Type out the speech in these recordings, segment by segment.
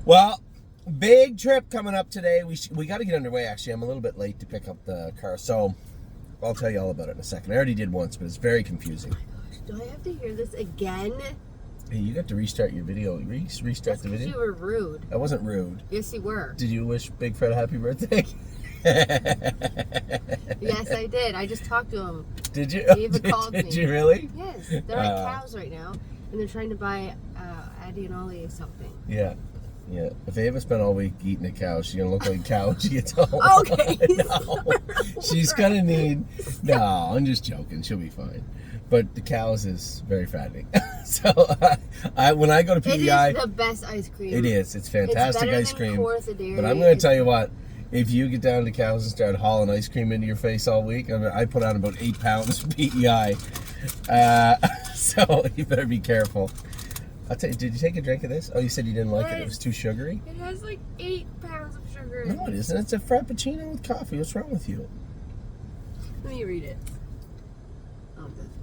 Well, big trip coming up today. We got to get underway, actually. I'm a little bit late to pick up the car, so I'll tell you all about it in a second. I already did once, but it's very confusing. Oh my gosh, do I have to hear this again? Hey, you got to restart your video. Restart the video? You were rude. I wasn't rude. Yes, you were. Did you wish Big Fred a happy birthday? Yes, I did. I just talked to him. Did you? He even called me. Did you really? Yes. They're at cows right now, and they're trying to buy Addie and Ollie something. Yeah. Yeah. If Ava spent all week eating a cow, she's going to look like a cow when she gets home. Okay. No. She's going to need... No, I'm just joking. She'll be fine. But the cows is very fattening. So when I go to PEI... It is the best ice cream. It is. It's fantastic ice cream. Dairy. But I'm going to tell you what. If you get down to cows and start hauling ice cream into your face all week, I put on about 8 pounds of PEI. So you better be careful. I'll tell you, did you take a drink of this? Oh, you said you didn't like it. It was too sugary? It has like 8 pounds of sugar. No, it isn't. It's a Frappuccino with coffee. What's wrong with you? Let me read it.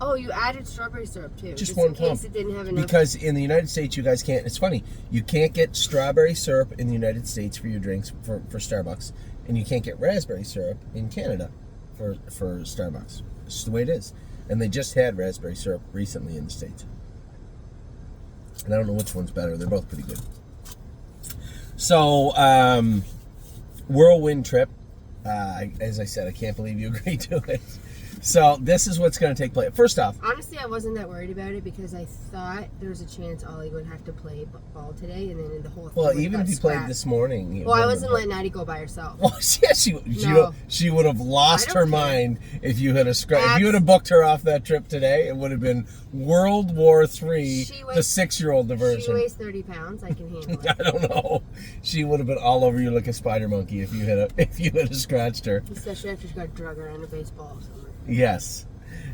Oh, you added strawberry syrup too. Just one in case pump. It didn't have enough. Because in the United States, you guys can't. It's funny. You can't get strawberry syrup in the United States for your drinks for Starbucks, and you can't get raspberry syrup in Canada for Starbucks. It's just the way it is. And they just had raspberry syrup recently in the States. And I don't know which one's better. They're both pretty good. So, whirlwind trip. As I said, I can't believe you agreed to it. So this is what's going to take place. First off, honestly, I wasn't that worried about it because I thought there was a chance Ollie would have to play ball today, and then in the whole thing. Well, even if he played this morning. Well, I wasn't letting Addie go by herself. Well, yeah, she would have lost her mind if you had if you had booked her off that trip today. It would have been World War III, the 6-year-old diversion. She weighs 30 pounds. I can handle it. I don't know. She would have been all over you like a spider monkey if you had scratched her. Especially after she got drug around a baseball somewhere. Yes.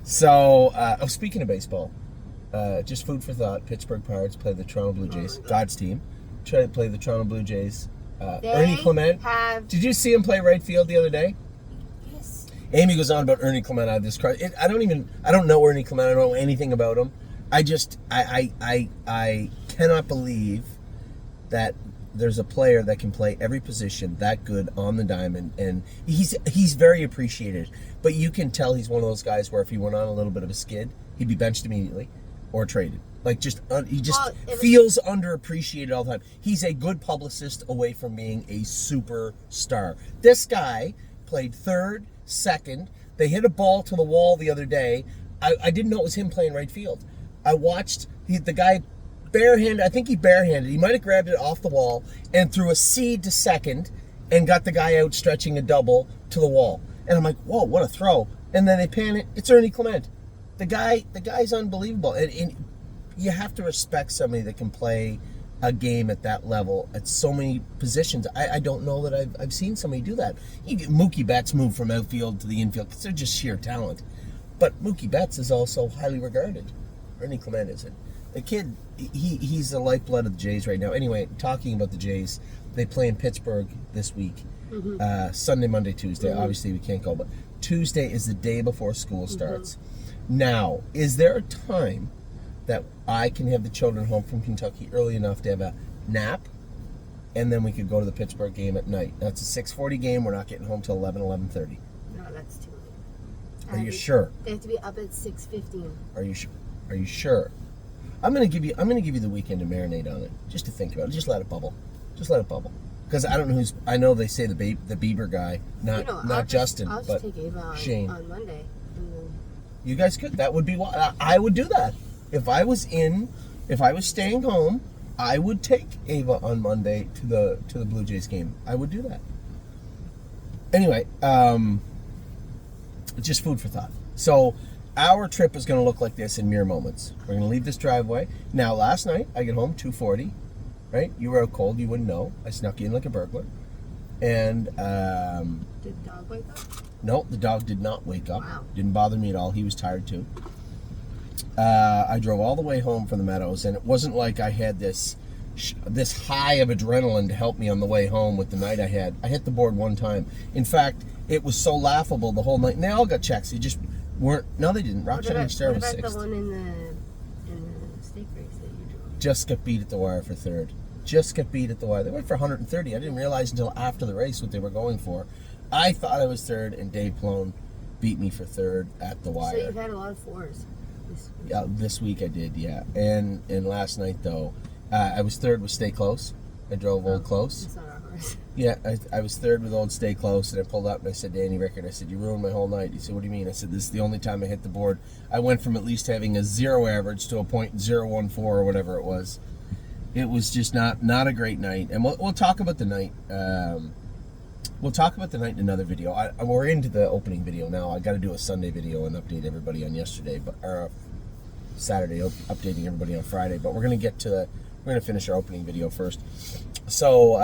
So, speaking of baseball, just food for thought. Pittsburgh Pirates play the Toronto Blue Jays, God's team. Try to play the Toronto Blue Jays. Ernie Clement. Did you see him play right field the other day? Yes. Amy goes on about Ernie Clement out of this car. I don't know Ernie Clement. I don't know anything about him. I cannot believe that there's a player that can play every position that good on the diamond, and he's very appreciated. But you can tell he's one of those guys where if he went on a little bit of a skid, he'd be benched immediately or traded. Like he feels underappreciated all the time. He's a good publicist away from being a superstar. This guy played third, second. They hit a ball to the wall the other day. I didn't know it was him playing right field. I watched the guy barehanded. I think he barehanded. He might have grabbed it off the wall and threw a seed to second and got the guy out stretching a double to the wall. And I'm like, whoa, what a throw. And then they pan it. It's Ernie Clement. The guy's unbelievable. And you have to respect somebody that can play a game at that level at so many positions. I don't know that I've seen somebody do that. You get Mookie Betts move from outfield to the infield because they're just sheer talent. But Mookie Betts is also highly regarded. Ernie Clement isn't. The kid, he's the lifeblood of the Jays right now. Anyway, talking about the Jays, they play in Pittsburgh this week. Mm-hmm. Sunday, Monday, Tuesday. Mm-hmm. Obviously, we can't go, but Tuesday is the day before school starts. Mm-hmm. Now, is there a time that I can have the children home from Kentucky early enough to have a nap, and then we could go to the Pittsburgh game at night? That's a 6:40 game. We're not getting home till 11:30. No, that's too late. Are you sure? They have to be up at 6:15. Are you sure? I'm gonna give you the weekend to marinate on it, just to think about it. Just let it bubble. Because I don't know who's. I know they say the Bieber guy, not Justin, I'll just but take Ava Shane on Monday. You guys could. That would be what I would do. That if I was staying home, I would take Ava on Monday to the Blue Jays game. I would do that. Anyway, just food for thought. So our trip is going to look like this in mere moments. We're going to leave this driveway. Now, last night, I get home 2:40, right? You were out cold. You wouldn't know. I snuck in like a burglar. And, did the dog wake up? No, the dog did not wake up. Wow. Didn't bother me at all. He was tired, too. I drove all the way home from the Meadows, and it wasn't like I had this high of adrenaline to help me on the way home with the night I had. I hit the board one time. In fact, it was so laughable the whole night. And they all got checks. They just weren't. No, they didn't. Rock Shining Star was sixth. sixth. What about the one in the steak race that you drove? Just got beat at the wire for third. just got beat at the wire. They went for 130. I didn't realize until after the race what they were going for. I thought I was third, and Dave Plone beat me for third at the wire. So you've had a lot of fours this week. Yeah, this week I did, yeah. And last night, though, I was third with Stay Close. I drove Old Close. That's not our horse. Yeah, I was third with Old Stay Close, and I pulled up and I said, Danny Rickard, I said, you ruined my whole night. He said, what do you mean? I said, this is the only time I hit the board. I went from at least having a 0 average to a .014 or whatever it was. It was just not a great night. And we'll talk about the night. We'll talk about the night in another video. We're into the opening video now. I got to do a Sunday video and update everybody on yesterday, or Saturday, updating everybody on Friday. But we're gonna finish our opening video first. So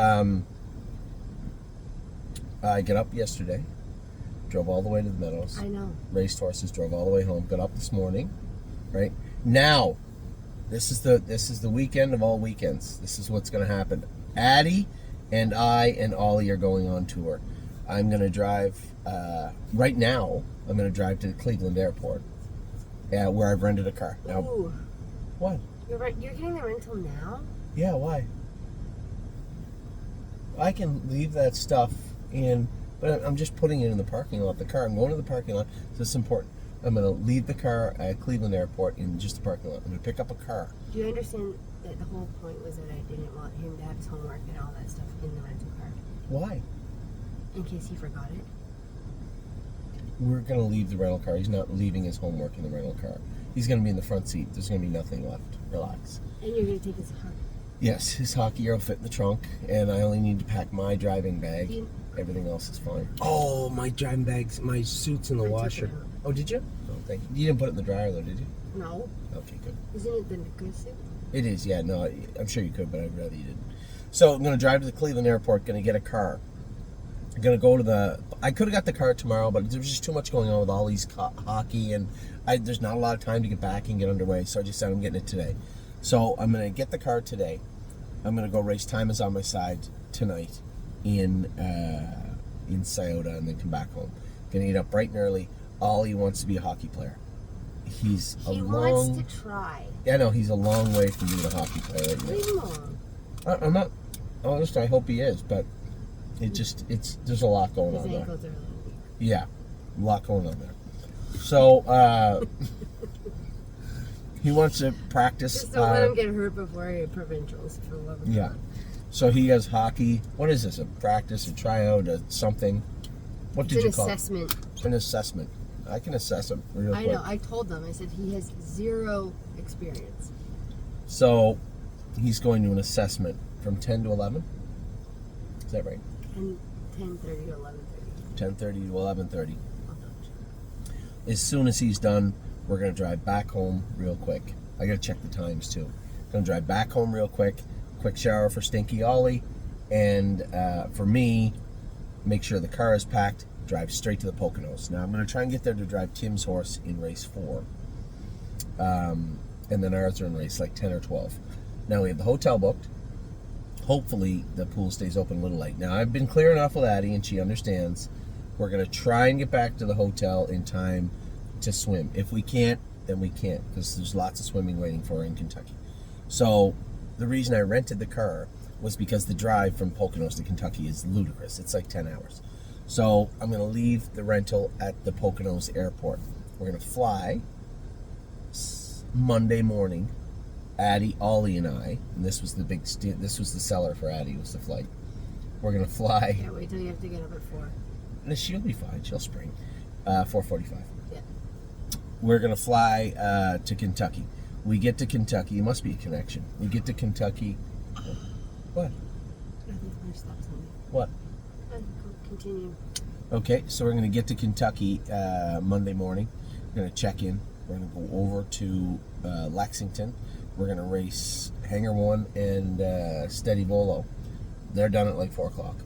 I got up yesterday, drove all the way to the Meadows. I know. Raced horses, drove all the way home. Got up this morning. Right now, this is the weekend of all weekends. This is what's gonna happen. Addie and I and Ollie are going on tour. I'm going to drive, right now, I'm going to drive to the Cleveland airport, where I've rented a car. Now, Ooh. what? You're getting the rental now? Yeah, why? I can leave that stuff in, but I'm just putting it in the parking lot, the car. I'm going to the parking lot, so it's important. I'm going to leave the car at Cleveland airport in just the parking lot. I'm going to pick up a car. Do you understand that the whole point was that I didn't want him to have his homework and all that stuff in the rental car? Why? In case he forgot it? We're going to leave the rental car. He's not leaving his homework in the rental car. He's going to be in the front seat. There's going to be nothing left. Relax. And you're going to take his hockey? Yes, his hockey gear will fit in the trunk, and I only need to pack my driving bag. Everything else is fine. Oh, my driving bags, my suit's in the washer. Oh, did you? Oh, thank you. You didn't put it in the dryer, though, did you? No. Okay, good. Isn't it the good suit? It is, yeah. No, I'm sure you could, but I'd rather you didn't. So I'm going to drive to the Cleveland airport, going to get a car. I'm going to go to I could have got the car tomorrow, but there was just too much going on with all these hockey, and there's not a lot of time to get back and get underway, so I just said I'm getting it today. So I'm going to get the car today. I'm going to go race Time Is On My Side tonight in Scioto, and then come back home. Going to get up bright and early. Ollie wants to be a hockey player. He wants to try. Yeah, no, he's a long way from being a hockey player right now. Leave him alone. I'm not. Honest, I hope he is, but there's a lot going on His there. ankles are a little weak. Yeah, a lot going on there. So he wants to practice. Just don't let him get hurt before he provincials, for the love of Yeah. God. So he has hockey. What is this? A practice, a tryout, a something? What did you call it? Assessment. An assessment. I can assess him real quick. I know. I told them. I said he has 0 experience. So he's going to an assessment from 10 to 11. Is that right? 10:30 to 11:30. 10:30 to 11:30. As soon as he's done, we're going to drive back home real quick. I got to check the times too. Going to drive back home real quick. Quick shower for Stinky Ollie, and for me, make sure the car is packed. Drive straight to the Poconos. Now I'm going to try and get there to drive Tim's horse in race 4, and then Arthur in race like 10 or 12. Now we have the hotel booked. Hopefully the pool stays open a little late. Now I've been clear enough with Addie, and she understands. We're going to try and get back to the hotel in time to swim. If we can't, then we can't, because there's lots of swimming waiting for her in Kentucky. So the reason I rented the car was because the drive from Poconos to Kentucky is ludicrous. It's like 10 hours. So I'm going to leave the rental at the Poconos airport. We're going to fly Monday morning. Addie, Ollie, and I. And this was the this was the seller for Addie, was the flight. We're going to fly. Can't wait till you have to get up at 4. No, she'll be fine. She'll spring. 4:45. Yeah. We're going to fly to Kentucky. We get to Kentucky. It must be a connection. We get to Kentucky. What? I think my stop's on me. What? Continue. Okay, so we're going to get to Kentucky Monday morning. We're going to check in. We're going to go over to Lexington. We're going to race Hanger 1 and Steady Volo. They're done at like 4 o'clock.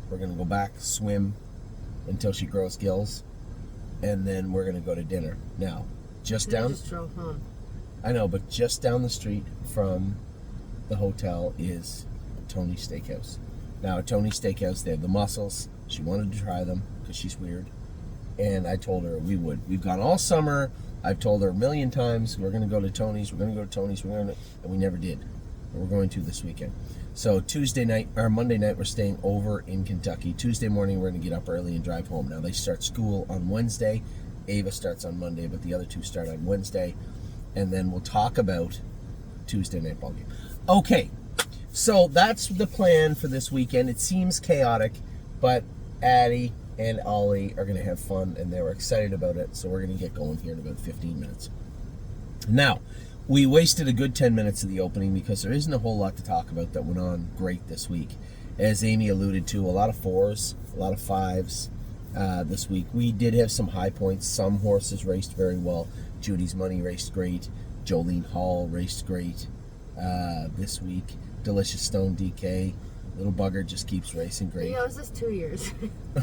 We're going to go back, swim until she grows gills, and then we're going to go to dinner. Now, just drove home. I know, but just down the street from the hotel is Tony's Steakhouse. Now, at Tony's Steakhouse, they have the mussels. She wanted to try them because she's weird. And I told her we would. We've gone all summer. I've told her a million times, we're going to go to Tony's, we're going to go to Tony's, and we never did. We're going to this weekend. So Tuesday night or Monday night, we're staying over in Kentucky. Tuesday morning, we're going to get up early and drive home. Now they start school on Wednesday. Ava starts on Monday, but the other two start on Wednesday, and then we'll talk about Tuesday night ball game. Okay, so that's the plan for this weekend. It seems chaotic, but Addie and Ollie are going to have fun, and they were excited about it. So we're going to get going here in about 15 minutes. Now, we wasted a good 10 minutes of the opening because there isn't a whole lot to talk about that went on great this week. As Amy alluded to, a lot of 4s, a lot of 5s this week. We did have some high points. Some horses raced very well. Judy's Money raced great. Jolene Hall raced great this week. Delicious Stone DK. Little bugger just keeps racing great. He knows this 2 years.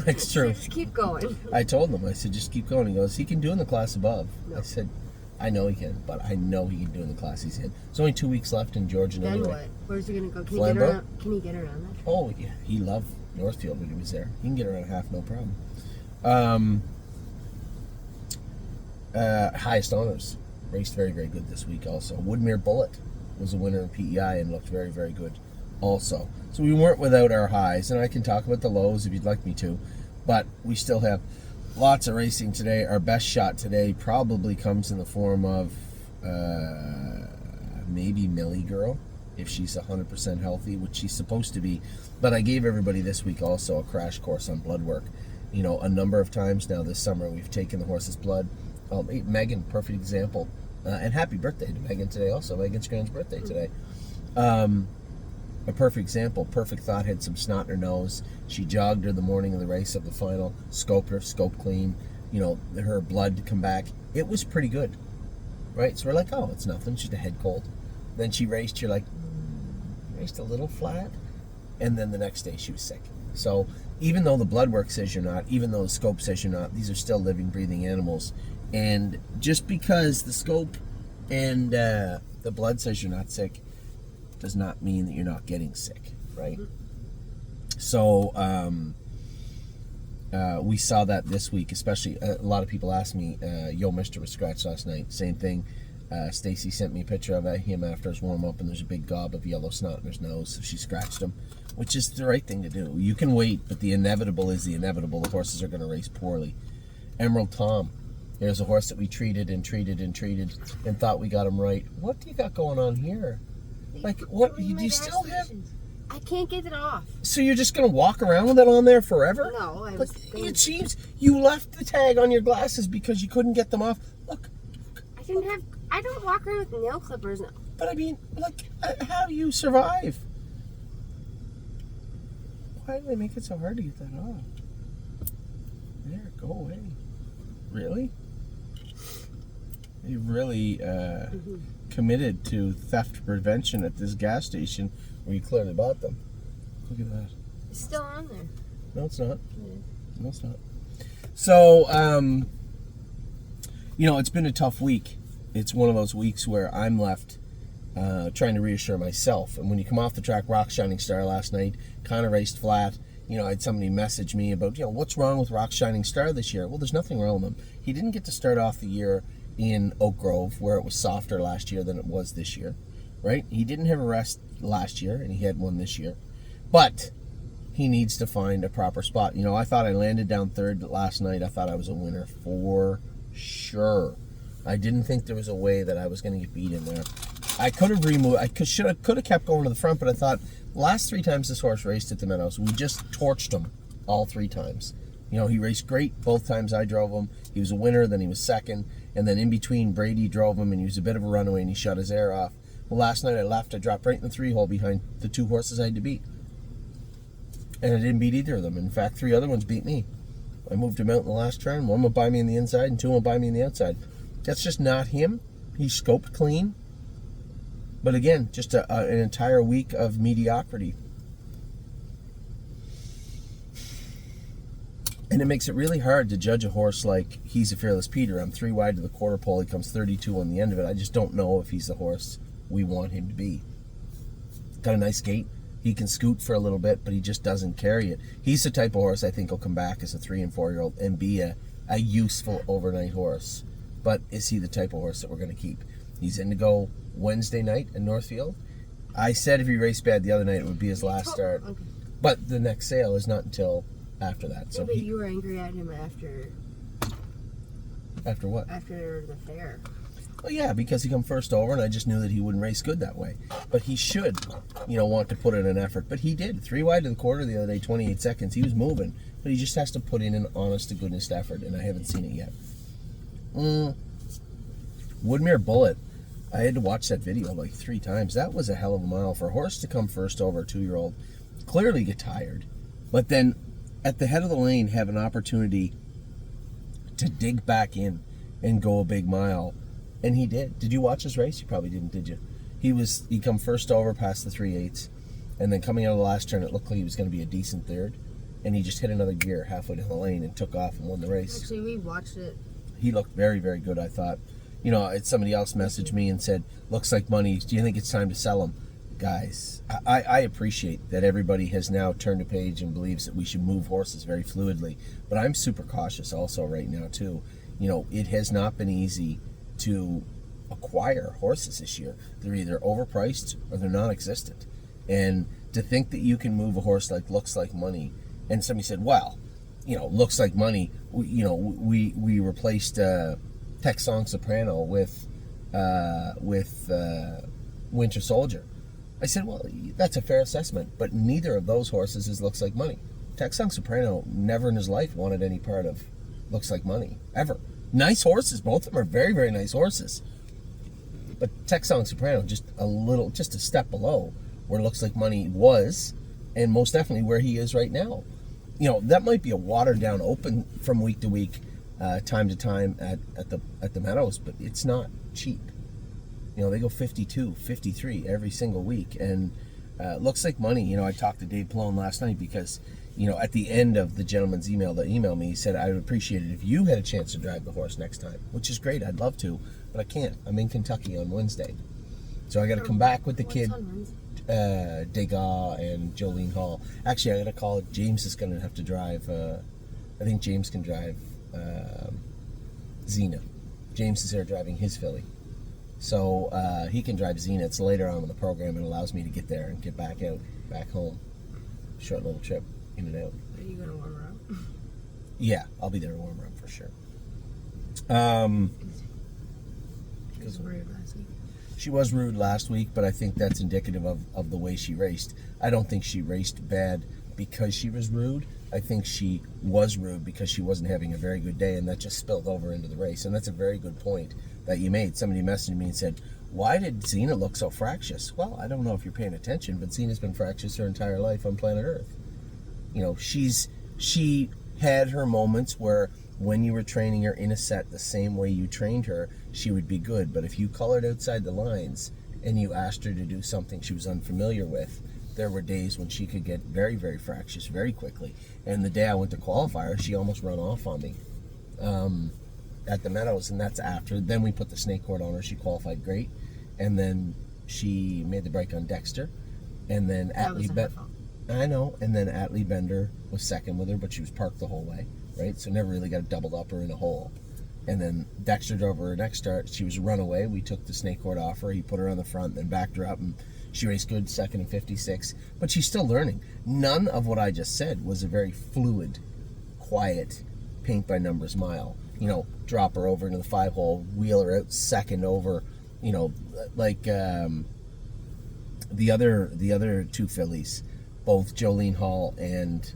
It's true. Just keep going. I told him, I said, just keep going. He goes, he can do in the class above. No. I said, I know he can, but I know he can do in the class he's in. There's only 2 weeks left in Georgia. Then anyway. what? Where's he going to go? Can he get around that? Oh, yeah. He loved Northfield when he was there. He can get around a half, no problem. Highest honors. Raced very, very good this week also. Woodmere Bullet was a winner in PEI and looked very, very good also. So we weren't without our highs, and I can talk about the lows if you'd like me to, but we still have lots of racing today. Our best shot today probably comes in the form of maybe Millie Girl, if she's 100% healthy, which she's supposed to be. But I gave everybody this week also a crash course on blood work. You know, a number of times now this summer we've taken the horse's blood. Megan, perfect example. And happy birthday to Megan today also. Megan's Grand's birthday today. A perfect example. Perfect Thought had some snot in her nose. She jogged her the morning of the race of the final, scoped her, scoped clean, you know, her blood to come back. It was pretty good, right? So we're like, oh, it's nothing, just a head cold. Then she raced, you're like, raced a little flat. And then the next day she was sick. So even though the blood work says you're not, even though the scope says you're not, these are still living, breathing animals. And just because the scope and the blood says you're not sick does not mean that you're not getting sick, right? So we saw that this week, especially a lot of people asked me, yo, Mister was scratched last night. Same thing. Stacy sent me a picture of him after his warm-up, and there's a big gob of yellow snot in his nose, so she scratched him, which is the right thing to do. You can wait, but the inevitable is the inevitable. The horses are going to race poorly. Emerald Tom. There's a horse that we treated and thought we got him right. What do you got going on here? Like, what? Do you still have... I can't get it off. So you're just going to walk around with it on there forever? No, Like, it seems you left the tag on your glasses because you couldn't get them off. Look. I don't walk around with nail clippers. But I mean, like, how do you survive? Why do they make it so hard to get that off? There, go away. Really? You really committed to theft prevention at this gas station where you clearly bought them. Look at that. It's still on there. No, it's not. Yeah. No, it's not. So, you know, it's been a tough week. It's one of those weeks where I'm left trying to reassure myself. And when you come off the track, Rock Shining Star last night kind of raced flat. You know, I had somebody message me about, you know, what's wrong with Rock Shining Star this year? Well, there's nothing wrong with him. He didn't get to start off the year in Oak Grove, where it was softer last year than it was this year, right? He didn't have a rest last year, and he had one this year. But he needs to find a proper spot. You know, I thought I landed down third last night. I thought I was a winner for sure. I didn't think there was a way that I was going to get beat in there. I could have removed, I could have kept going to the front, but I thought the last 3 times this horse raced at the Meadows, we just torched him all 3 times. You know, he raced great both times I drove him. He was a winner, then he was second, and then in between Brady drove him and he was a bit of a runaway and he shut his air off. Well, last night I left, I dropped right in the 3-hole behind the 2 horses I had to beat. And I didn't beat either of them. In fact, 3 other ones beat me. I moved him out in the last turn. 1 went by me on the inside and 2 went by me on the outside. That's just not him. He's scoped clean. But again, just an entire week of mediocrity. And it makes it really hard to judge a horse like He's a Fearless Peter. I'm 3 wide to the quarter pole. He comes 32 on the end of it. I just don't know if he's the horse we want him to be. Got a nice gait. He can scoot for a little bit, but he just doesn't carry it. He's the type of horse I think will come back as a 3- and 4-year-old and be a useful overnight horse. But is he the type of horse that we're going to keep? He's in to go Wednesday night in Northfield. I said if he raced bad the other night, it would be his last Oh, start. okay. But the next sale is not until after that. Yeah, So but you were angry at him after what? after the fair. Well, yeah, because he come first over, and I just knew that he wouldn't race good that way. But he should, want to put in an effort. But he did. 3 wide to the quarter the other day, 28 seconds. He was moving, but he just has to put in an honest to goodness effort, and I haven't seen it yet. Woodmere Bullet. I had to watch that video like 3 times. That was a hell of a mile for a horse to come first over a 2-year-old. Clearly get tired, but then at the head of the lane have an opportunity to dig back in and go a big mile. And he did. Did you watch his race? You probably didn't, did you? He come first over past the 3/8, and then coming out of the last turn, it looked like he was going to be a decent third, and he just hit another gear halfway down the lane and took off and won the race. Actually, we watched it. He looked very, very good, I thought. Somebody else messaged me and said, looks like money. Do you think it's time to sell him? Guys, I appreciate that everybody has now turned a page and believes that we should move horses very fluidly, but I'm super cautious also right now, too. It has not been easy to acquire horses this year. They're either overpriced or they're non-existent. And to think that you can move a horse like Looks Like Money, and somebody said, well, Looks Like Money, we replaced Texan Soprano with Winter Soldier. I said, well, that's a fair assessment, but neither of those horses is Looks Like Money. Texan Soprano never in his life wanted any part of Looks Like Money, ever. Nice horses, both of them are very, very nice horses. But Texan Soprano just a step below where Looks Like Money was, and most definitely where he is right now. That might be a watered down open from week to week, time to time at the Meadows, but it's not cheap. They go 52, 53 every single week, and Looks Like Money. I talked to Dave Pallone last night because at the end of the gentleman's email that emailed me, he said, I would appreciate it if you had a chance to drive the horse next time, which is great. I'd love to, but I can't. I'm in Kentucky on Wednesday. So I got to come back with the kid, Degas and Jolene Hall. Actually, I got to call it. James is going to have to drive. I think James can drive Xena. James is there driving his filly. So he can drive Xena. It's later on in the program. It allows me to get there and get back home. Short little trip. In and out. Are you going to warm her up? Yeah, I'll be there to warm her up for sure. She was rude last week. She was rude last week, but I think that's indicative of the way she raced. I don't think she raced bad because she was rude. I think she was rude because she wasn't having a very good day, and that just spilled over into the race. And that's a very good point that you made. Somebody messaged me and said, why did Xena look so fractious? Well, I don't know if you're paying attention, but Xena's been fractious her entire life on planet Earth. She had her moments where when you were training her in a set the same way you trained her, she would be good. But if you colored outside the lines and you asked her to do something she was unfamiliar with, there were days when she could get very, very fractious very quickly. And the day I went to qualifier, she almost ran off on me at the Meadows, and that's after. Then we put the snake cord on her. She qualified great, and then she made the break on Dexter, and then I know. And then Atlee Bender was second with her, but she was parked the whole way, right? So never really got a doubled up or in a hole. And then Dexter drove her next start. She was a runaway. We took the snake cord off her. He put her on the front, then backed her up, and she raced good, second and 56. But she's still learning. None of what I just said was a very fluid, quiet, paint-by-numbers mile. Drop her over into the 5-hole, wheel her out second over, like the other 2 fillies. Both Jolene Hall and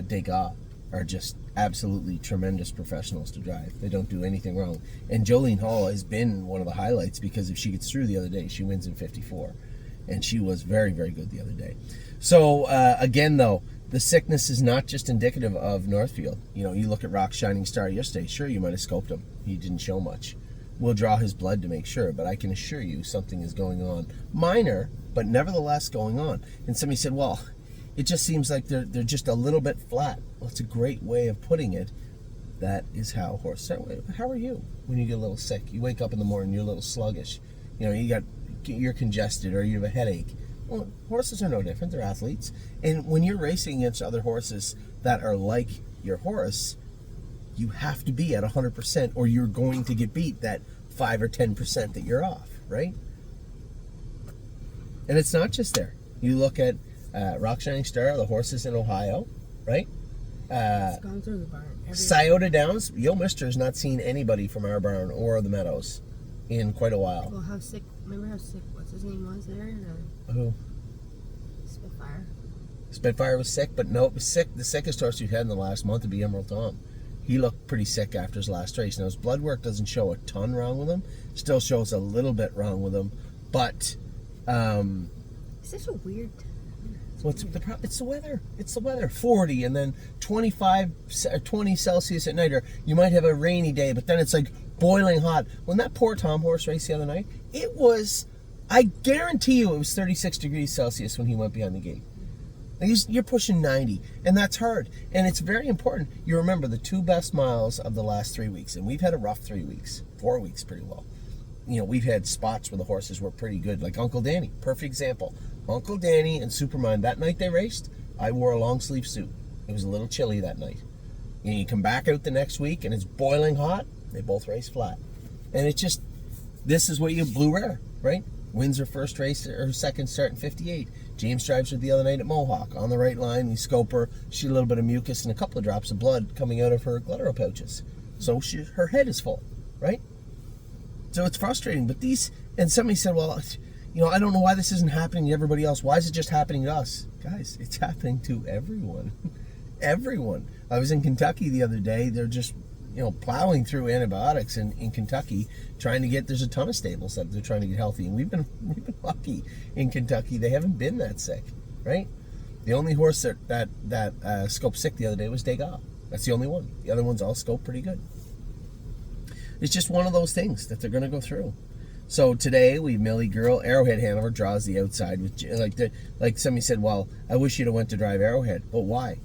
Degas are just absolutely tremendous professionals to drive. They don't do anything wrong. And Jolene Hall has been one of the highlights because if she gets through the other day, she wins in 54. And she was very, very good the other day. So, again, though, the sickness is not just indicative of Northfield. You look at Rock's Shining Star yesterday. Sure, you might have scoped him. He didn't show much. We'll draw his blood to make sure, but I can assure you something is going on. Minor, but nevertheless going on. And somebody said, well, it just seems like they're just a little bit flat. Well, it's a great way of putting it. That is how horses are. How are you when you get a little sick? You wake up in the morning, you're a little sluggish. You're congested or you have a headache. Well, horses are no different. They're athletes. And when you're racing against other horses that are like your horse, you have to be at 100% or you're going to get beat that 5 or 10% that you're off, right? And it's not just there. You look at Rock Shining Star, the horses in Ohio, right? It's gone through the barn. Scioto Downs, Yo Mister has not seen anybody from our barn or the Meadows in quite a while. Well, how sick? Remember how sick? What's his name was there? Who? Spitfire. Spitfire was sick, but no, it was sick. The sickest horse we've had in the last month would be Emerald Tom. He looked pretty sick after his last race. Now his blood work doesn't show a ton wrong with him. Still shows a little bit wrong with him, but It's such a weird. what's the problem? It's the weather. It's the weather. 40 and then 25 or 20 Celsius at night, or you might have a rainy day, but then it's like boiling hot. When that poor Tom horse raced the other night, it was, I guarantee you, it was 36 degrees Celsius when he went behind the gate. You're pushing 90, and that's hard. And it's very important. You remember the 2 best miles of the last 3 weeks, and we've had a rough 3 weeks, 4 weeks pretty well. You know, we've had spots where the horses were pretty good, like Uncle Danny, perfect example. Uncle Danny and Supermind, that night they raced, I wore a long sleeve suit. It was a little chilly that night. And you come back out the next week, and it's boiling hot, they both race flat. And it's just, this is what you, Blue Rare, right? Wins her first race, or second start in 58. James drives her the other night at Mohawk. On the right line, we scope her. She had a little bit of mucus and a couple of drops of blood coming out of her gluteal pouches. So her head is full, right? So it's frustrating. But these, and somebody said, well, you know, I don't know why this isn't happening to everybody else. Why is it just happening to us? Guys, it's happening to everyone. Everyone. I was in Kentucky the other day. They're just, you know, plowing through antibiotics in Kentucky, trying to get, there's a ton of stables that they're trying to get healthy, and we've been lucky in Kentucky. They haven't been that sick, right? The only horse that scoped sick the other day was Degas. That's the only one. The other ones all scoped pretty good. It's just one of those things that they're going to go through. So today we Millie Girl, Arrowhead Hanover draws the outside with, like somebody said, well, I wish you'd have went to drive Arrowhead. But why?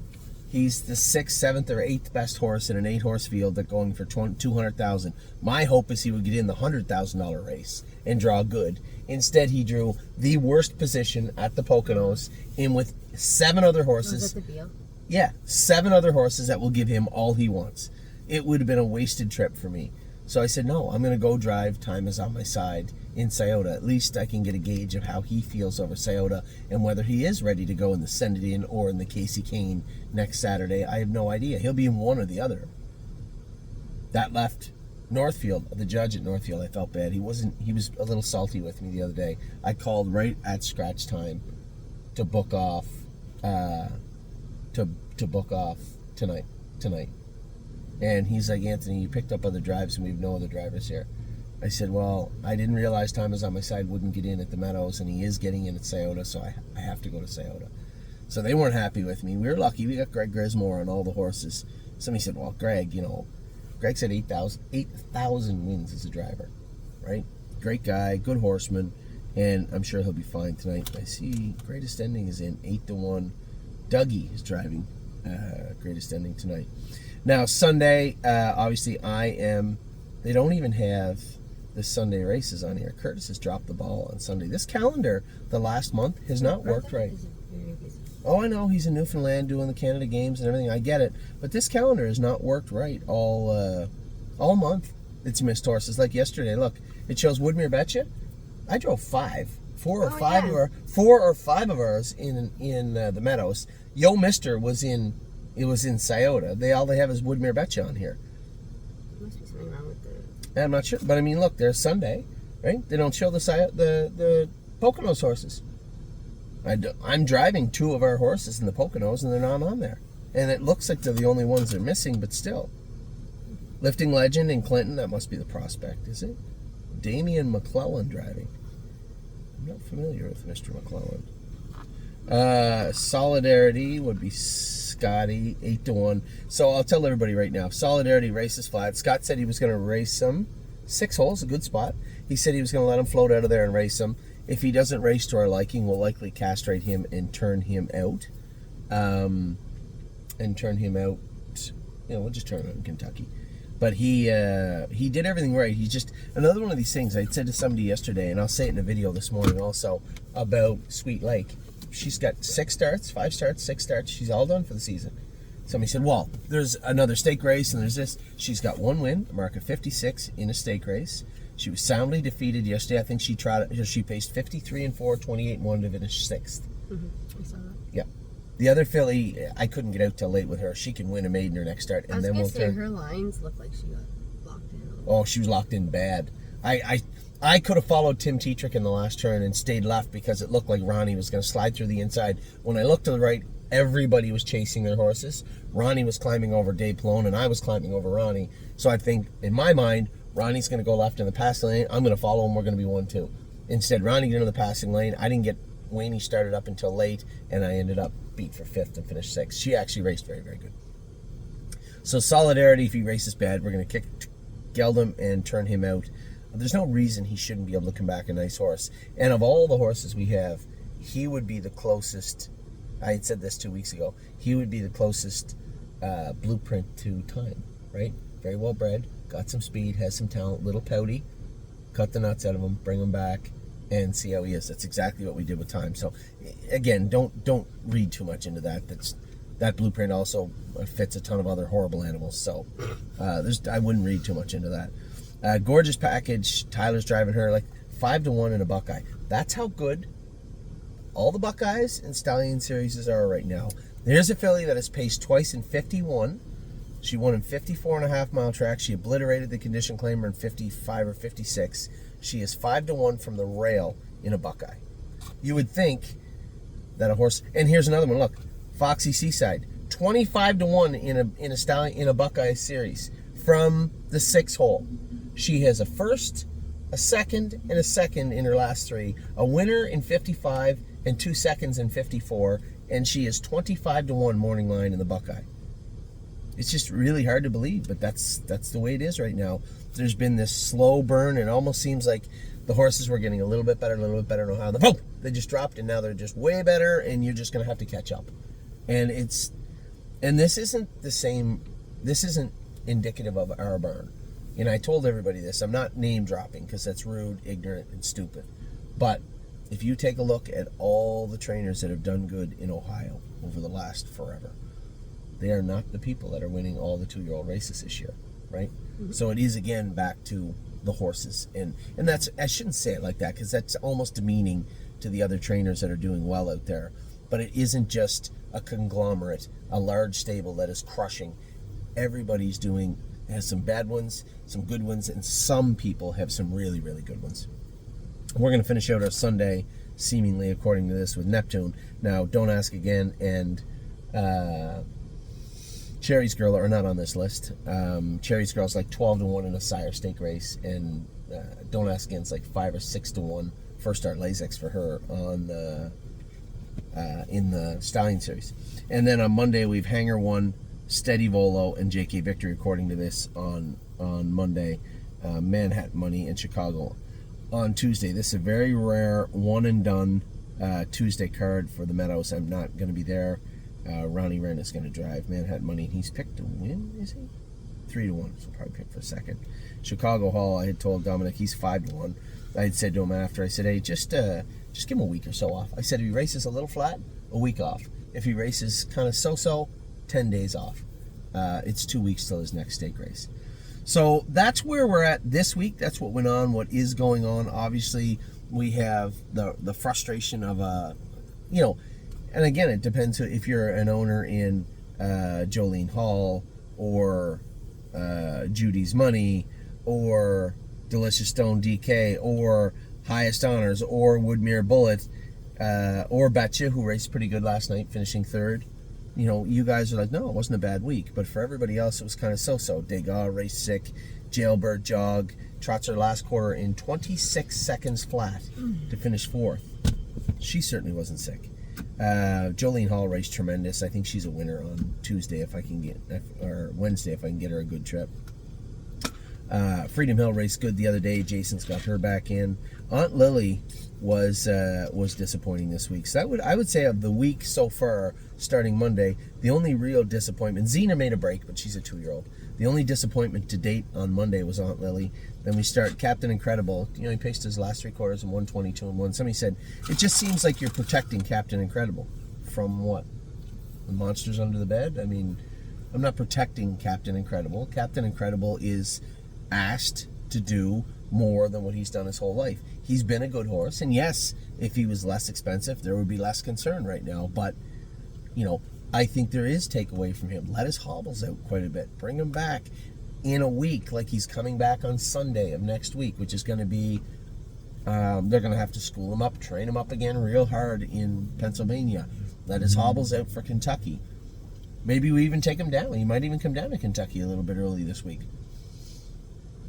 He's the 6th, 7th, or 8th best horse in an 8-horse field that's going for $200,000. My hope is he would get in the $100,000 race and draw good. Instead, he drew the worst position at the Poconos in with 7 other horses. Was that the deal? Yeah, 7 other horses that will give him all he wants. It would have been a wasted trip for me. So I said, no, I'm going to go drive Time Is On My Side in Scioto. At least I can get a gauge of how he feels over Scioto and whether he is ready to go in the Send It In or in the Casey Kane next Saturday. I have no idea. He'll be in one or the other. That left Northfield, the judge at Northfield, I felt bad. He was a little salty with me the other day. I called right at scratch time to book off tonight. And he's like, Anthony, you picked up other drives and we have no other drivers here. I said, well, I didn't realize Time Is On My Side wouldn't get in at the Meadows, and he is getting in at Scioto, so I have to go to Scioto. So they weren't happy with me. We were lucky. We got Greg Grismore on all the horses. Somebody said, well, Greg, you know, Greg said 8,000 wins as a driver, right? Great guy, good horseman, and I'm sure he'll be fine tonight. I see Greatest Ending is in 8-1. Dougie is driving Greatest Ending tonight. Now, Sunday, obviously, they don't even have the Sunday races on here. Curtis has dropped the ball on Sunday. This calendar, the last month, has not worked right. Oh, I know, he's in Newfoundland doing the Canada Games and everything. I get it. But this calendar has not worked right all month. It's missed horses. Like yesterday, look, it shows Woodmere Betcha. I drove 4 or 5 of ours in the Meadows. Yo Mister was in Scioto. All they have is Woodmere Betcha on here. Must be something wrong with the. I'm not sure, but I mean, look, there's Sunday, right? They don't show the Poconos horses. I'm driving 2 of our horses in the Poconos, and they're not on there. And it looks like they're the only ones they're missing, but still. Lifting Legend in Clinton, that must be the prospect, is it? Damian McClellan driving. I'm not familiar with Mr. McClellan. Solidarity would be Scotty, 8-1. So I'll tell everybody right now, Solidarity races flat. Scott said he was going to race them 6 holes, a good spot. He said he was going to let him float out of there and race them. If he doesn't race to our liking, we'll likely castrate him and turn him out. You know, we'll just turn him out in Kentucky. But he did everything right. He's just another one of these things. I said to somebody yesterday, and I'll say it in a video this morning also, about Sweet Lake. She's got 5 starts, 6 starts. She's all done for the season. Somebody said, well, there's another stake race, and there's this. She's got 1 win, a mark of 56 in a stake race. She was soundly defeated yesterday. I think she paced 53-4, 28-1 to finish 6th. I saw that. Yeah. The other filly, I couldn't get out till late with her. She can win a maiden her next start, and then we'll turn. Her lines looked like she got locked in. Oh, she was locked in bad. I could have followed Tim Tetrick in the last turn and stayed left because it looked like Ronnie was going to slide through the inside. When I looked to the right, everybody was chasing their horses. Ronnie was climbing over Dave Palone, and I was climbing over Ronnie. So I think, in my mind, Ronnie's going to go left in the passing lane. I'm going to follow him. We're going to be 1-2. Instead, Ronnie got into the passing lane. I didn't get Wayne started up until late, and I ended up beat for 5th and finished 6th. She actually raced very, very good. So Solidarity, if he races bad, we're going to kick Geldum and turn him out. There's no reason he shouldn't be able to come back a nice horse. And of all the horses we have, he would be the closest. I had said this 2 weeks ago. He would be the closest blueprint to time, right? Very well bred, got some speed, has some talent, little pouty. Cut the nuts out of him, bring him back, and see how he is. That's exactly what we did with time. So, again, don't read too much into that. That blueprint also fits a ton of other horrible animals. So, I wouldn't read too much into that. Gorgeous package. Tyler's driving her like 5-1 in a Buckeye. That's how good all the Buckeyes and Stallion series are right now. There's a filly that has paced twice in 51. She won in 54.5 mile track. She obliterated the condition claimer in 55 or 56. She is 5-1 from the rail in a Buckeye. You would think that a horse, and here's another one. Look, Foxy Seaside, 25-1 in a Stallion in a Buckeye series from the 6th hole. She has a first, a second, and a second in her last 3. A winner in 55 and 2 seconds in 54, and she is 25-1 morning line in the Buckeye. It's just really hard to believe, but that's the way it is right now. There's been this slow burn. It almost seems like the horses were getting a little bit better. Know how they just dropped, and now they're just way better, and you're just going to have to catch up. And this isn't the same. This isn't indicative of our barn. And I told everybody this. I'm not name dropping because that's rude, ignorant, and stupid. But if you take a look at all the trainers that have done good in Ohio over the last forever, they are not the people that are winning all the 2-year-old races this year, right? Mm-hmm. So it is, again, back to the horses. And that's, I shouldn't say it like that because that's almost demeaning to the other trainers that are doing well out there. But it isn't just a conglomerate, a large stable that is crushing. Everybody's has some bad ones, some good ones, and some people have some really, really good ones. We're going to finish out our Sunday, seemingly, according to this, with Neptune. Now, Don't Ask Again and Cherry's Girl are not on this list. Cherry's Girl's like 12-1 in a Sire Stake race, and Don't Ask Again's like 5 or 6-1 first start Lasix for her on the in the Stallion series. And then on Monday we've Hanger 1, Steady Volo, and JK Victory according to this on Monday. Manhattan Money in Chicago on Tuesday. This is a very rare one and done Tuesday card for the Meadows. I'm not going to be there. Ronnie Wren is going to drive Manhattan Money, and he's picked to win, is he? 3-1, so probably pick for second. Chicago Hall, I had told Dominic he's 5-1. I had said to him after, I said, hey, just give him a week or so off. I said, if he races a little flat, a week off. If he races kind of so-so, 10 days off. It's 2 weeks till his next stake race. So that's where we're at this week. That's what went on, what is going on. Obviously, we have the frustration of, and again, it depends if you're an owner in Jolene Hall or Judy's Money or Delicious Stone DK or Highest Honors or Woodmere Bullet or Betcha, who raced pretty good last night, finishing 3rd. You guys are like, no, it wasn't a bad week. But for everybody else, it was kind of so-so. Degas raced sick. Jailbird jog. Trots her last quarter in 26 seconds flat to finish 4th. She certainly wasn't sick. Jolene Hall raced tremendous. I think she's a winner on Tuesday or Wednesday if I can get her a good trip. Freedom Hill raced good the other day. Jason's got her back in. Aunt Lily was disappointing this week. So I would say of the week so far, starting Monday, the only real disappointment. Xena made a break, but she's a 2-year-old. The only disappointment to date on Monday was Aunt Lily. Then we start Captain Incredible. He paced his last 3 quarters in 122-1. Somebody said, it just seems like you're protecting Captain Incredible. From what? The monsters under the bed? I mean, I'm not protecting Captain Incredible. Captain Incredible is asked to do more than what he's done his whole life. He's been a good horse, and yes, if he was less expensive, there would be less concern right now. But, you know, I think there is takeaway from him. Let his hobbles out quite a bit. Bring him back in a week, like he's coming back on Sunday of next week, which is going to be, they're going to have to school him up, train him up again real hard in Pennsylvania. Let his hobbles out for Kentucky. Maybe we even take him down. He might even come down to Kentucky a little bit early this week.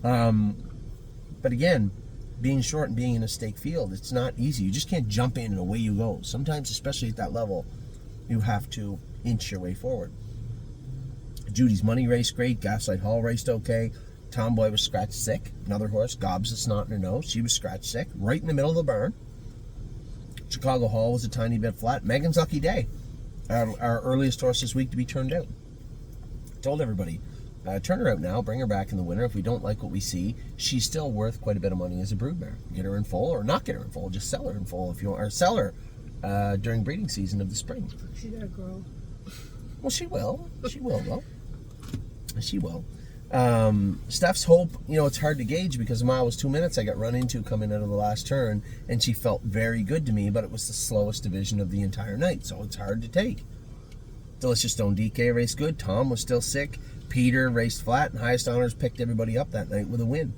But again, being short and being in a stake field, it's not easy. You just can't jump in and away you go. Sometimes, especially at that level, you have to inch your way forward. Judy's Money raced great. Gaslight Hall raced okay. Tomboy was scratch sick. Another horse, Gobs the Snot in her nose. She was scratch sick, right in the middle of the barn. Chicago Hall was a tiny bit flat. Megan's Lucky Day, our earliest horse this week to be turned out. Told everybody, turn her out now, bring her back in the winter. If we don't like what we see, she's still worth quite a bit of money as a broodmare. Get her in full, or not get her in full, just sell her in full if you want, or sell her during breeding season of the spring. She got a girl. Well, she will. She will, though. She will. Steph's Hope, you know, it's hard to gauge because a mile was 2 minutes I got run into coming out of the last turn, and she felt very good to me, but it was the slowest division of the entire night, so it's hard to take. Delicious Stone DK raced good. Tom was still sick. Peter raced flat, and Highest Honors picked everybody up that night with a win.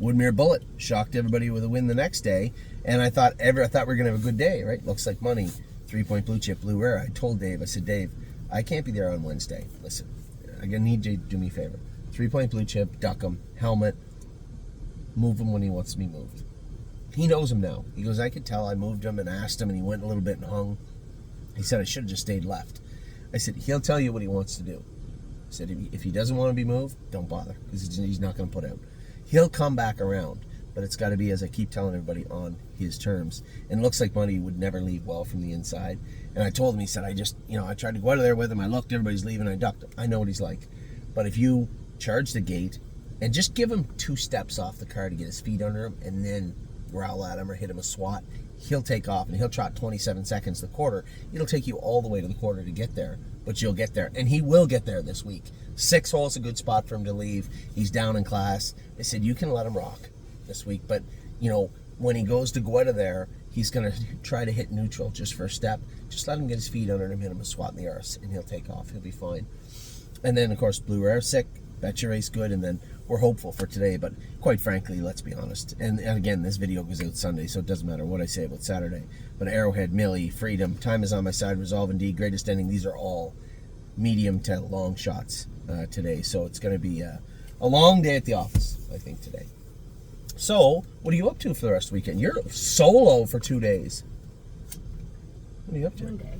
Woodmere Bullet shocked everybody with a win the next day, and I thought we were going to have a good day, right? Looks like money. 3-point blue chip, blue rare. I told Dave, I said, Dave, I can't be there on Wednesday. Listen, I'm going to need you to do me a favor. 3-point blue chip, duck him, helmet, move him when he wants to be moved. He knows him now. He goes, I could tell I moved him and asked him, and he went a little bit and hung. He said, I should have just stayed left. I said, he'll tell you what he wants to do. I said, if he doesn't want to be moved, don't bother, because he's not going to put out. He'll come back around, but it's got to be, as I keep telling everybody, on his terms. And it looks like Money would never leave well from the inside. And I told him, he said, I tried to go out of there with him. I looked, everybody's leaving, I ducked him. I know what he's like. But if you charge the gate and just give him 2 steps off the car to get his feet under him and then growl at him or hit him a swat, he'll take off and he'll trot 27 seconds the quarter. It'll take you all the way to the quarter to get there, but you'll get there. And he will get there this week. 6 holes, a good spot for him to leave. He's down in class. I said, you can let him rock this week, but, you know, when he goes to go out of there, he's going to try to hit neutral just for a step. Just let him get his feet under him, hit him a swat in the arse, and he'll take off. He'll be fine. And then, of course, Blue Rare sick. Betcha race good, and then we're hopeful for today, but quite frankly, let's be honest. And again, this video goes out Sunday, so it doesn't matter what I say about Saturday. But Arrowhead, Millie, Freedom, Time Is On My Side, Resolve Indeed, Greatest Ending, these are all medium to long shots today. So it's going to be a long day at the office, I think, today. So, what are you up to for the rest of the weekend? You're solo for 2 days. What are you up to? One day.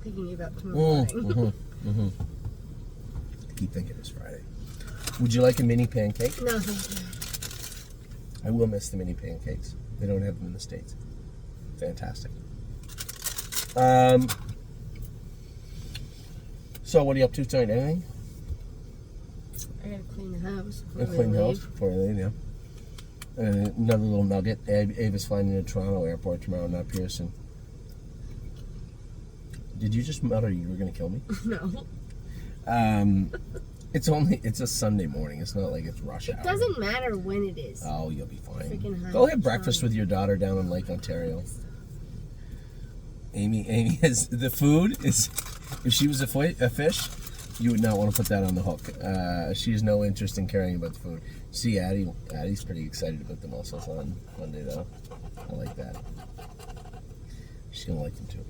Thinking about tomorrow morning. Keep thinking it's Friday. Would you like a mini pancake? No, thank you. I will miss the mini pancakes. They don't have them in the States. Fantastic. So what are you up to tonight? Anything? I gotta clean the house. Clean the house before I leave, yeah. Another little nugget. Ava's flying into Toronto Airport tomorrow, not Pearson. Did you just mutter you were going to kill me? No. It's a Sunday morning. It's not like it's rush hour. It doesn't matter when it is. Oh, you'll be fine. Freaking Go have breakfast with your daughter down in Lake Ontario. Amy has the food is. If she was a fish, you would not want to put that on the hook. She has no interest in caring about the food. See, Addie's pretty excited about the mussels on Monday though. I like that. She's gonna like them too.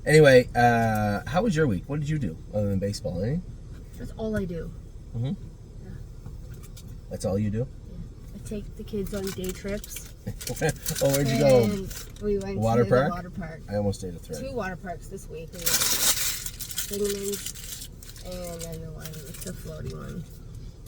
Anyway, how was your week? What did you do other than baseball? Anything? That's all I do. Mm-hmm. Yeah. That's all you do? Yeah. I take the kids on day trips. Oh, where'd you go? We went water to park? the water park. I almost ate a thread. 2 water parks this week. We went Bingaman's and another one. It's the floaty one.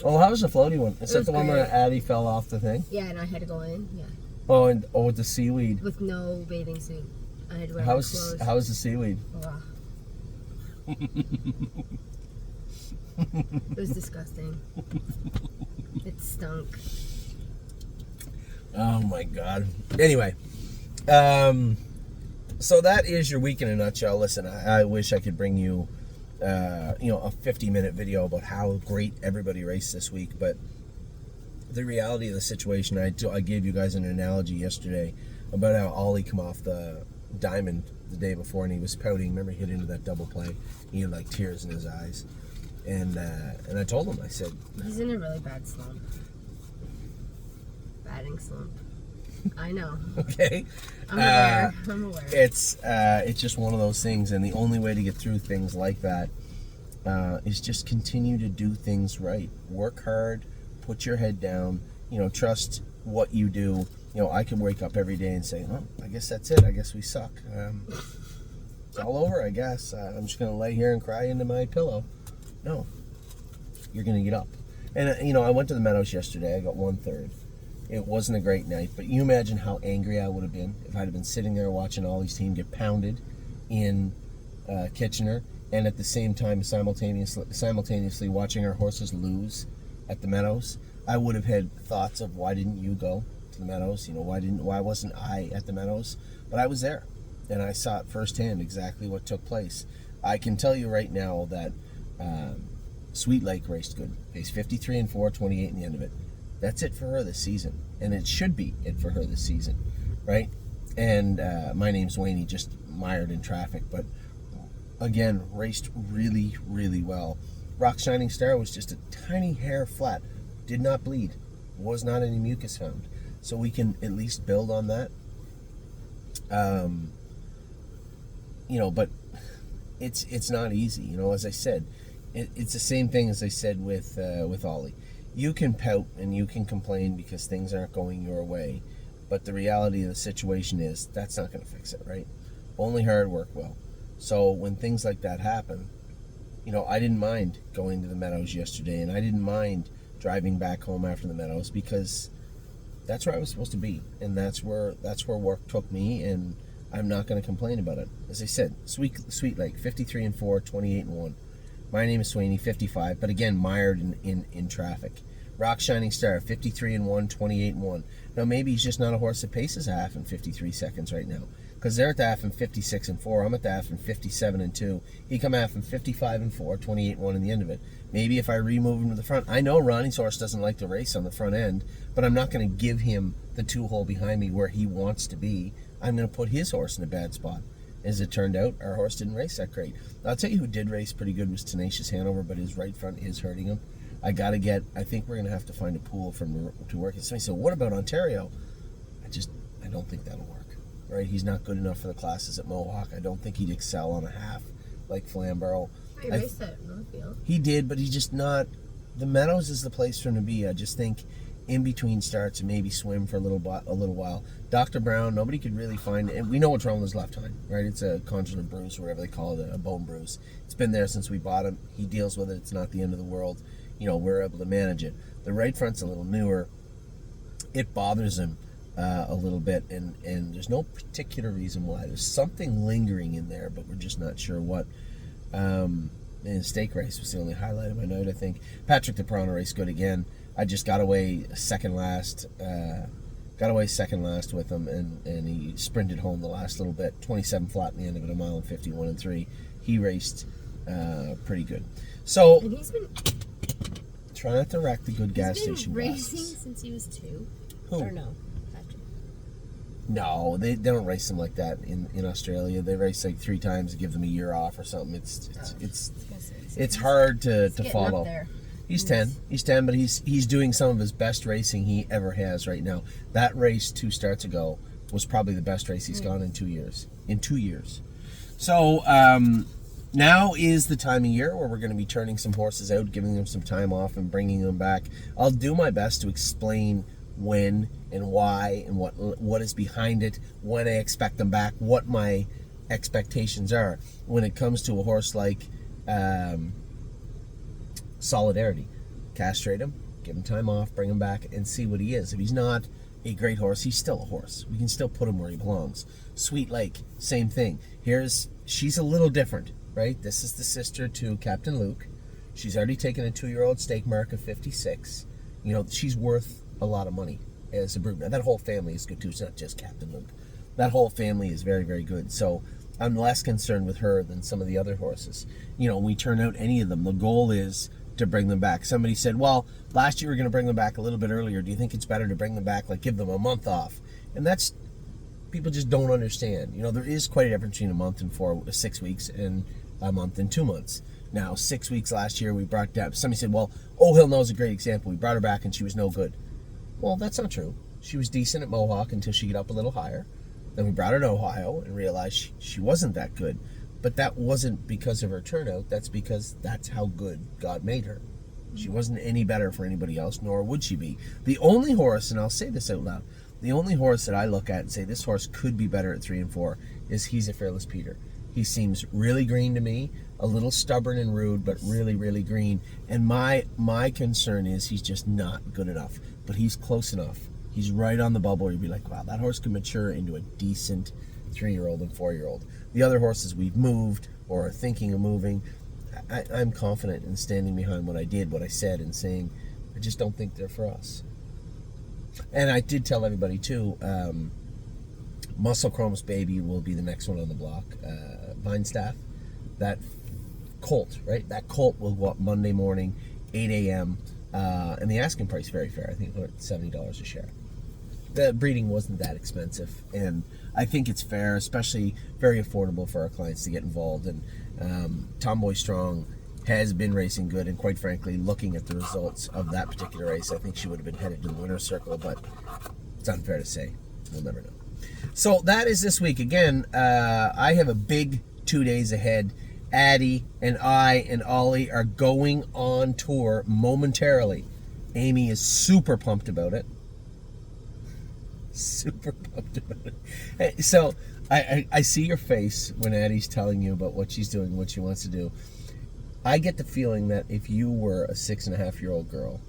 Oh, how was the floaty one? Is that was the one great. where Addie fell off the thing? Yeah, and I had to go in. Yeah. Oh, with the seaweed. With no bathing suit. I had to wear How my was clothes. the seaweed? Ugh. It was disgusting. It stunk. Oh my god. Anyway, so that is your week in a nutshell. Listen, I wish I could bring you, a 50-minute video about how great everybody raced this week, but the reality of the situation, I gave you guys an analogy yesterday about how Ollie come off the diamond the day before and he was pouting. Remember, he hit into that double play. He had like tears in his eyes. And I told him, I said... He's in a really bad slump. Batting slump. I know. Okay. I'm aware. I'm aware. It's just one of those things, and the only way to get through things like that is just continue to do things right. Work hard, put your head down, trust what you do. I can wake up every day and say, oh, I guess that's it. I guess we suck. It's all over, I guess. I'm just going to lay here and cry into my pillow. No. You're going to get up. And, I went to the Meadows yesterday. I got 1/3. It wasn't a great night, but you imagine how angry I would have been if I'd have been sitting there watching Ollie's team get pounded in Kitchener, and at the same time simultaneously watching our horses lose at the Meadows. I would have had thoughts of, why didn't you go to the Meadows? Why wasn't I at the Meadows? But I was there, and I saw it firsthand exactly what took place. I can tell you right now that Sweet Lake raced good. Paced 53 and 4, 28 in the end of it. That's it for her this season, and it should be it for her this season, right? And my name's Wayne, just mired in traffic, but again, raced really, really well. Rock Shining Star was just a tiny hair flat, did not bleed, was not any mucus found, so we can at least build on that. But it's not easy, as I said. It's the same thing as I said with Ollie. You can pout and you can complain because things aren't going your way, but the reality of the situation is that's not going to fix it, right? Only hard work will. So when things like that happen, I didn't mind going to the Meadows yesterday, and I didn't mind driving back home after the Meadows because that's where I was supposed to be, and that's where work took me, and I'm not going to complain about it. As I said, Sweet Lake, 53 and 4, 28 and 1. My name is Swaney, 55, but again, mired in traffic. Rock Shining Star, 53 and 1, 28 and 1. Now, maybe he's just not a horse that paces a half in 53 seconds right now, because they're at the half in 56 and 4. I'm at the half in 57 and 2. He come half in 55 and 4, 28 and 1 in the end of it. Maybe if I remove him to the front. I know Ronnie's horse doesn't like to race on the front end, but I'm not going to give him the 2-hole behind me where he wants to be. I'm going to put his horse in a bad spot. As it turned out, our horse didn't race that great. I'll tell you who did race pretty good was Tenacious Hanover, but his right front is hurting him. I think we're going to have to find a pool to work. Somebody said, what about Ontario? I don't think that'll work. Right? He's not good enough for the classes at Mohawk. I don't think he'd excel on a half like Flamborough. He raced at Northfield. He did, but he's just not. The Meadows is the place for him to be. I just think in between starts and maybe swim for a little while. Dr. Brown, nobody could really find, and we know what's wrong with his left hind, right? It's a condylar bruise or whatever they call it, a bone bruise. It's been there since we bought him. He deals with it. It's not the end of the world. We're able to manage it. The right front's a little newer. It bothers him a little bit, and there's no particular reason why. There's something lingering in there, but we're just not sure what. And the stake race was the only highlight of my night, I think. Patrick DePrano raced good again. I just got away second last with him, and he sprinted home the last little bit. 27 flat in the end of it, 1 mile and 51 and 3. He raced pretty good. So, and he's been try not to wreck the good gas station racing glasses. since he was 2. Who? Or no, Patrick. No, they don't race them like that in Australia. They race like 3 times and give them a year off or something. It's hard to follow. Up there. He's 10. He's 10, but he's doing some of his best racing he ever has right now. That race 2 starts ago was probably the best race he's gone in 2 years. So now is the time of year where we're going to be turning some horses out, giving them some time off, and bringing them back. I'll do my best to explain when and why and what is behind it, when I expect them back, what my expectations are when it comes to a horse like Solidarity. Castrate him, give him time off, bring him back, and see what he is. If he's not a great horse, he's still a horse. We can still put him where he belongs. Sweet Lake, same thing. She's a little different, right? This is the sister to Captain Luke. She's already taken a 2-year-old stake mark of 56. She's worth a lot of money as a brood. Now, that whole family is good too. It's not just Captain Luke. That whole family is very, very good. So I'm less concerned with her than some of the other horses. We turn out any of them. The goal is to bring them back. Somebody said, well, last year we were going to bring them back a little bit earlier. Do you think it's better to bring them back, like give them a month off? And that's, people just don't understand. You know, there is quite a difference between a month and 6 weeks and a month and 2 months. Now, 6 weeks last year, we brought down, somebody said, well, Hill is a great example. We brought her back and she was no good. Well, that's not true. She was decent at Mohawk until she got up a little higher. Then we brought her to Ohio and realized she wasn't that good. But that wasn't because of her turnout. That's because that's how good God made her. She wasn't any better for anybody else, nor would she be. The only horse, and I'll say this out loud, the only horse that I look at and say this horse could be better at 3 and 4 is He's a Fearless Peter. He seems really green to me, a little stubborn and rude, but really, really green. And my concern is he's just not good enough. But he's close enough. He's right on the bubble where you'd be like, wow, that horse could mature into a decent 3-year-old and 4-year-old. The other horses we've moved or are thinking of moving, I'm confident in standing behind what I did, what I said, and saying, I just don't think they're for us. And I did tell everybody too, Muscle Chrome's baby will be the next one on the block. Vinestaff, that colt, right? That colt will go up Monday morning, 8 a.m. And the asking price is very fair. I think it's $70 a share. The breeding wasn't that expensive, and I think it's fair, especially very affordable for our clients to get involved. And Tomboy Strong has been racing good, and quite frankly, looking at the results of that particular race, I think she would have been headed to the winner's circle, but it's unfair to say. We'll never know. So that is this week. Again, I have a big 2 days ahead. Addie and I and Ollie are going on tour momentarily. Amy is super pumped about it. Super pumped about it. Hey, so I see your face when Addie's telling you about what she's doing, what she wants to do. I get the feeling that if you were a 6.5-year-old girl,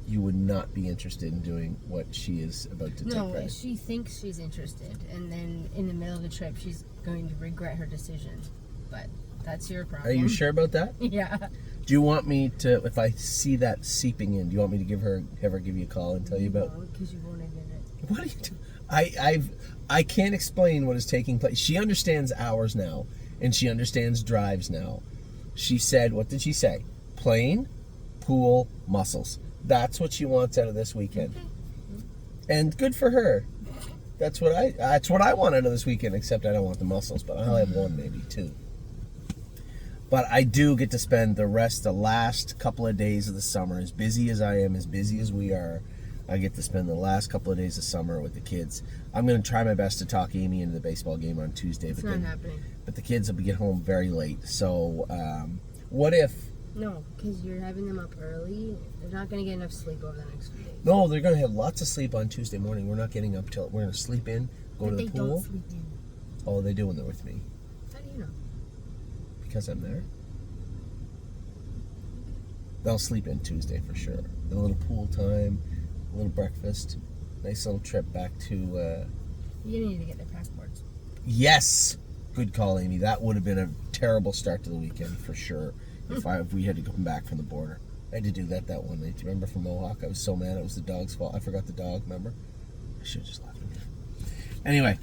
you would not be interested in doing what she is about to take. No, she thinks she's interested, and then in the middle of the trip, she's going to regret her decision. But that's your problem. Are you sure about that? Yeah. Do you want me to, if I see that seeping in, do you want me to have her give you a call and tell you about? No, because you won't admit it. What are you doing? I can't explain what is taking place. She understands hours now, and she understands drives now. She said, what did she say? Plane, pool, muscles. That's what she wants out of this weekend. And good for her. That's what I want out of this weekend, except I don't want the muscles, but I'll have one, maybe two. But I do get to spend the last couple of days of the summer, as busy as I am, as busy as we are, I get to spend the last couple of days of summer with the kids. I'm going to try my best to talk Amy into the baseball game on Tuesday. It's not happening. But the kids will get home very late. So what if... No, because you're having them up early. They're not going to get enough sleep over the next few days. No, they're going to have lots of sleep on Tuesday morning. We're not getting up till... We're going to sleep in, go to the pool. They don't sleep in. Oh, they do when they're with me. How do you know? Because I'm there. They'll sleep in Tuesday for sure. A little pool time, a little breakfast, nice little trip back to... You need to get their passports. Yes! Good call, Amy. That would have been a terrible start to the weekend for sure if we had to come back from the border. I had to do that one night. Do you remember from Mohawk? I was so mad it was the dog's fault. I forgot the dog, remember? I should have just left him here. Anyway,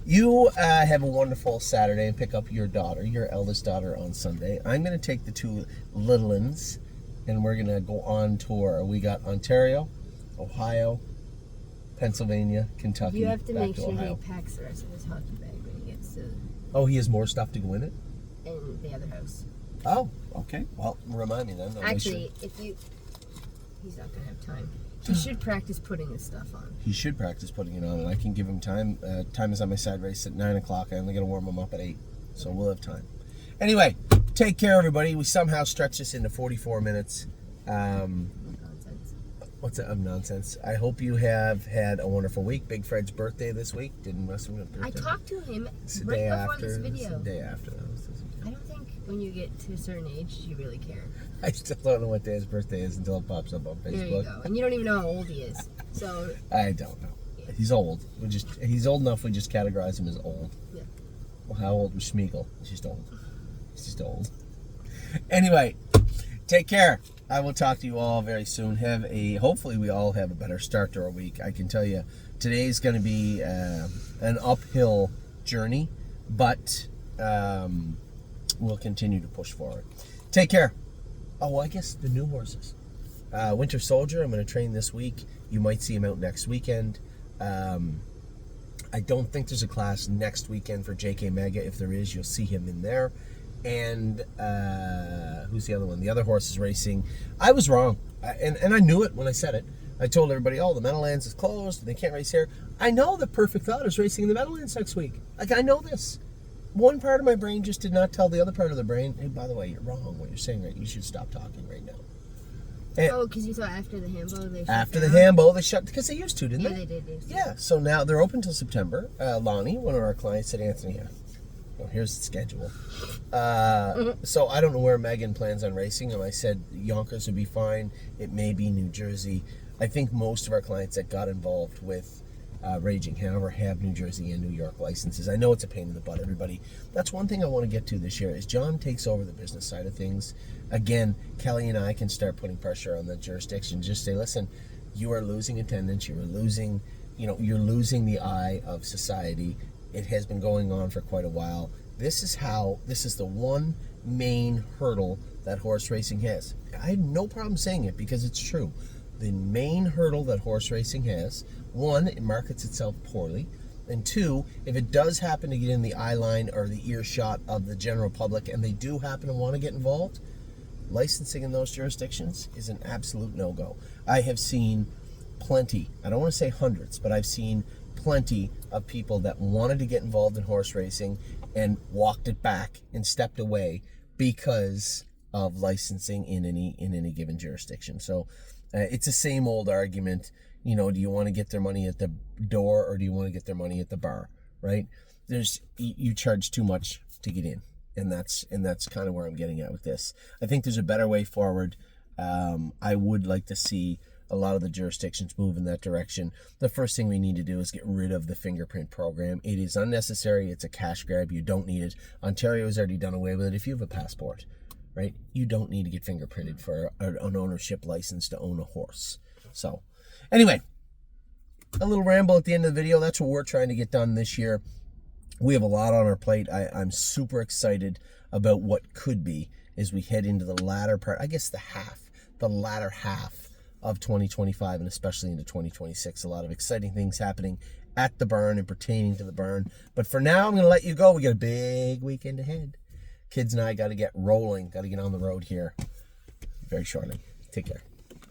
you have a wonderful Saturday and pick up your daughter, your eldest daughter, on Sunday. I'm going to take the two little ones and we're going to go on tour. We got Ontario, Ohio, Pennsylvania, Kentucky. You have to make sure Ohio. he packs the rest of his hockey bag when he gets to... Oh, he has more stuff to go in it? In the other house. Oh, okay. Well, remind me then. Actually, he's not going to have time. He should practice putting his stuff on. He should practice putting it on, and I can give him time. Time is on my side race at 9 o'clock. I only got to warm him up at 8, so we'll have time. Anyway, take care, everybody. We somehow stretched this into 44 minutes. Nonsense. What's that? Nonsense. I hope you have had a wonderful week. Big Fred's birthday this week. Didn't mess with him. I talked to him It's the right day before after. this video. It's the day after. I don't think when you get to a certain age, you really care. I still don't know what day his birthday is until it pops up on Facebook. There you go. And you don't even know how old he is. So I don't know. He's old. He's old enough. We just categorize him as old. Yeah. Well, how old was Schmeagol? He's just old. He's just old. Anyway, take care. I will talk to you all very soon. Hopefully we all have a better start to our week. I can tell you today's going to be an uphill journey, but we'll continue to push forward. Take care. Oh, I guess the new horses. Winter Soldier, I'm going to train this week. You might see him out next weekend. I don't think there's a class next weekend for JK Mega. If there is, you'll see him in there. And who's the other one? The other horse is racing. I was wrong. And I knew it when I said it. I told everybody, oh, the Meadowlands is closed. They can't race here. I know that Perfect Thought is racing in the Meadowlands next week. Like, I know this. One part of my brain just did not tell the other part of the brain, hey, by the way, you're wrong. What you're saying, right? You should stop talking right now. And because you thought after the Hambo they shut after down? the Hambo, they shut, because they used to, didn't they? Yeah, they did. Yeah, so now they're open till September. Lonnie, one of our clients, said, Anthony, well, here's the schedule. So I don't know where Megan plans on racing. And I said Yonkers would be fine. It may be New Jersey. I think most of our clients that got involved with Raging Hanover have New Jersey and New York licenses. I know it's a pain in the butt, everybody. That's one thing I want to get to this year is John takes over the business side of things. Again, Kelly and I can start putting pressure on the jurisdiction. Just say, listen, you are losing attendance. You are losing, you're losing the eye of society. It has been going on for quite a while. This is the one main hurdle that horse racing has. I have no problem saying it because it's true. The main hurdle that horse racing has, one, it markets itself poorly, and two, if it does happen to get in the eye line or the earshot of the general public and they do happen to want to get involved, licensing in those jurisdictions is an absolute no-go. I have seen plenty, I don't want to say hundreds, but I've seen plenty of people that wanted to get involved in horse racing and walked it back and stepped away because of licensing in any given jurisdiction. So it's the same old argument, do you want to get their money at the door or do you want to get their money at the bar, right? You charge too much to get in, and that's kind of where I'm getting at with this. I think there's a better way forward. I would like to see a lot of the jurisdictions move in that direction. The first thing we need to do is get rid of the fingerprint program. It is unnecessary. It's a cash grab. You don't need it. Ontario has already done away with it. If you have a passport, right, you don't need to get fingerprinted for an ownership license to own a horse. So anyway, a little ramble at the end of the video. That's what we're trying to get done this year. We have a lot on our plate. I'm super excited about what could be as we head into the latter part, I guess the latter half of 2025 and especially into 2026. A lot of exciting things happening at the barn and pertaining to the barn. But for now, I'm going to let you go. We got a big weekend ahead. Kids and I got to get rolling, got to get on the road here very shortly. Take care.